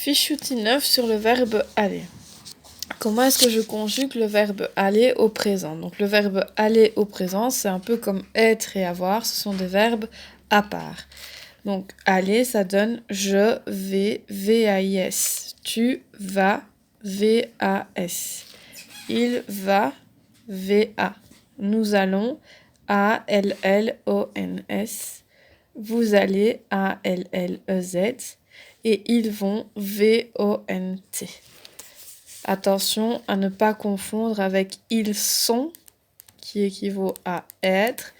Fichuti 9 sur le verbe aller. Comment est-ce que je conjugue le verbe aller au présent? Donc le verbe aller au présent, c'est un peu comme être et avoir, ce sont des verbes à part. Donc aller, ça donne je vais, V-A-I-S. Tu vas, V-A-S. Il va, V-A. Nous allons, A-L-L-O-N-S. Vous allez, A-L-L-E-Z. Et ils vont, V-O-N-T. Attention à ne pas confondre avec ils sont, qui équivaut à être,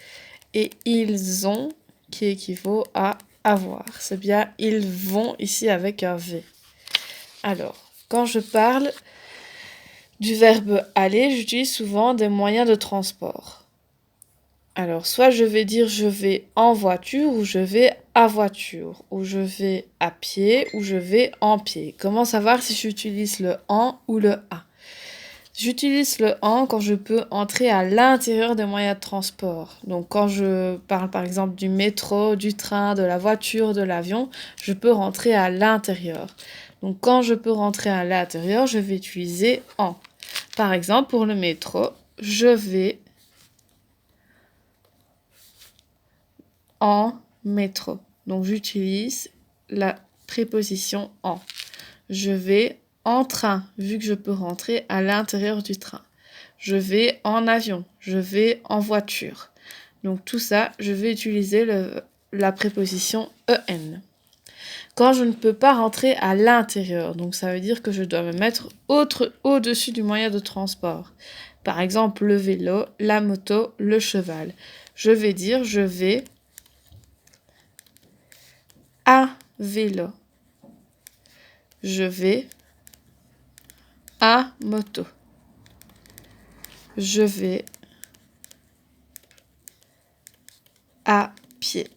et ils ont, qui équivaut à avoir. C'est bien ils vont ici avec un V. Alors, quand je parle du verbe aller, j'utilise souvent des moyens de transport. Alors, soit je vais dire je vais en voiture, ou je vais à voiture, ou je vais à pied, ou je vais en pied. Comment savoir si j'utilise le en ou le à? J'utilise le en quand je peux entrer à l'intérieur des moyens de transport. Donc quand je parle par exemple du métro, du train, de la voiture, de l'avion, je peux rentrer à l'intérieur. Donc quand je peux rentrer à l'intérieur, je vais utiliser en. Par exemple pour le métro, je vais en métro. Donc j'utilise la préposition en. Je vais en train, vu que je peux rentrer à l'intérieur du train. Je vais en avion, je vais en voiture. Donc tout ça, je vais utiliser la préposition en. Quand je ne peux pas rentrer à l'intérieur, donc ça veut dire que je dois me mettre au-dessus du moyen de transport. Par exemple, le vélo, la moto, le cheval. Je vais dire je vais à vélo. Je vais à moto. Je vais à pied.